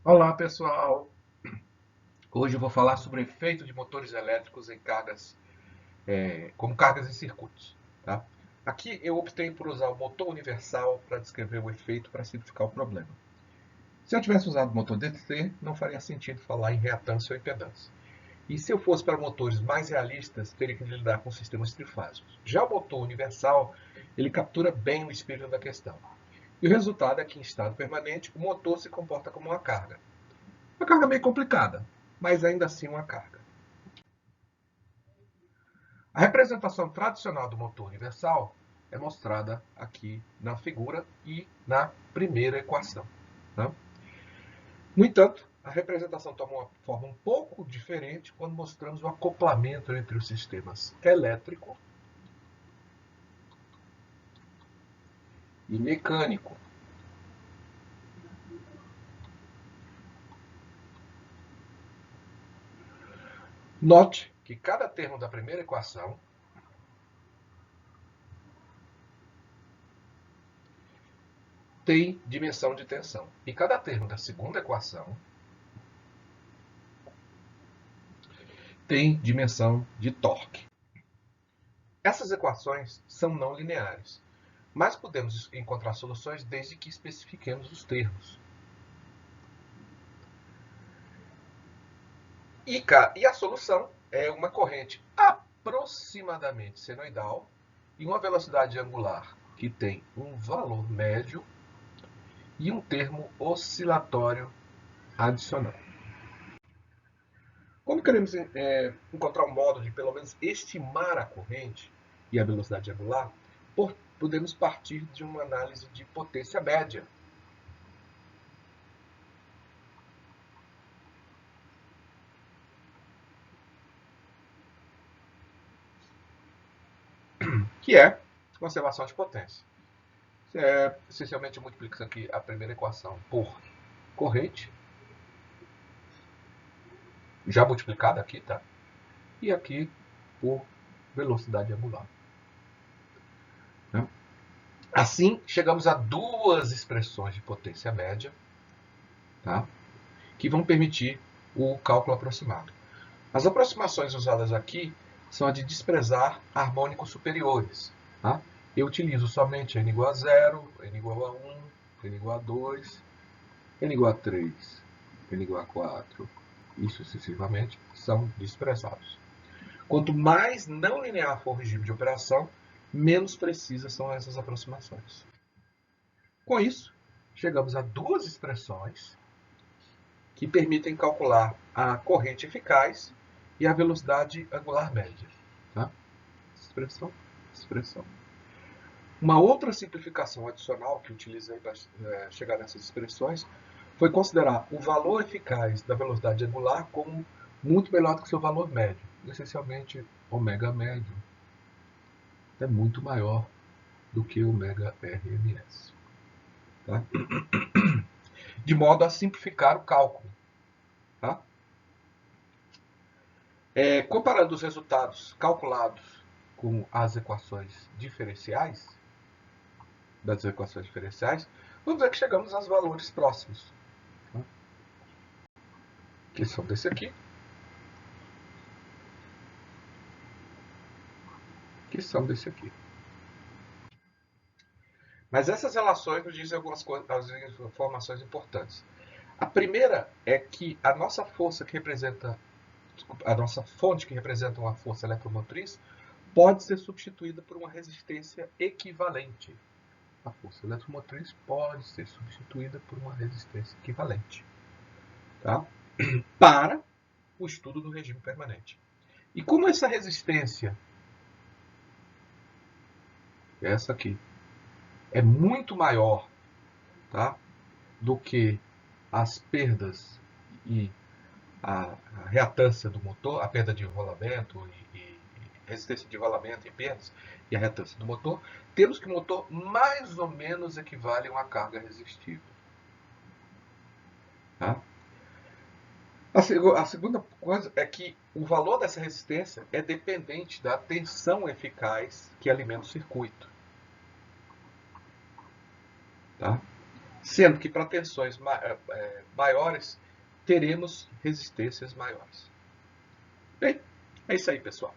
Olá pessoal, hoje eu vou falar sobre o efeito de motores elétricos em cargas, como cargas em circuitos. Tá? Aqui eu optei por usar o motor universal para descrever o efeito para simplificar o problema. Se eu tivesse usado o motor DC, não faria sentido falar em reatância ou impedância. E se eu fosse para motores mais realistas, teria que lidar com sistemas trifásicos. Já o motor universal, ele captura bem o espírito da questão. E o resultado é que, em estado permanente, o motor se comporta como uma carga. Uma carga meio complicada, mas ainda assim uma carga. A representação tradicional do motor universal é mostrada aqui na figura e na primeira equação. Tá? No entanto, a representação toma uma forma um pouco diferente quando mostramos o acoplamento entre os sistemas elétrico e mecânico. Note que cada termo da primeira equação tem dimensão de tensão. E cada termo da segunda equação tem dimensão de torque. Essas equações são não lineares, mas podemos encontrar soluções desde que especifiquemos os termos. E a solução é uma corrente aproximadamente senoidal e uma velocidade angular que tem um valor médio e um termo oscilatório adicional. Quando queremos encontrar um modo de pelo menos estimar a corrente e a velocidade angular, podemos partir de uma análise de potência média. Que é conservação de potência. Essencialmente multiplica aqui a primeira equação por corrente, já multiplicada aqui, tá? E aqui por velocidade angular. Né? Assim, chegamos a duas expressões de potência média, tá? Que vão permitir o cálculo aproximado. As aproximações usadas aqui são a de desprezar harmônicos superiores. Tá? Eu utilizo somente n igual a 0, n igual a 1, n igual a 2, n igual a 3, n igual a 4 e sucessivamente são desprezados. Quanto mais não linear for o regime de operação, menos precisas são essas aproximações. Com isso, chegamos a duas expressões que permitem calcular a corrente eficaz e a velocidade angular média. Tá? Expressão, expressão. Uma outra simplificação adicional que utilizei para chegar nessas expressões foi considerar o valor eficaz da velocidade angular como muito menor do que seu valor médio. Essencialmente, ômega médio é muito maior do que ômega RMS. Tá? De modo a simplificar o cálculo. Tá? Comparando os resultados calculados com as equações diferenciais, vamos ver que chegamos aos valores próximos. Tá? Que são desse aqui. Que são desse aqui. Mas essas relações nos dizem algumas informações importantes. A primeira é que a nossa força que representa, a nossa fonte que representa uma força eletromotriz pode ser substituída por uma resistência equivalente. A força eletromotriz pode ser substituída por uma resistência equivalente. Tá? Para o estudo do regime permanente. E como essa resistência, essa aqui, é muito maior, tá, do que as perdas e a reatância do motor, a perda de rolamento e resistência de rolamento e perdas e a reatância do motor, temos que o motor mais ou menos equivale a uma carga resistível. Tá? A segunda coisa é que o valor dessa resistência é dependente da tensão eficaz que alimenta o circuito. Tá? Sendo que para tensões maiores, teremos resistências maiores. Bem, é isso aí, pessoal.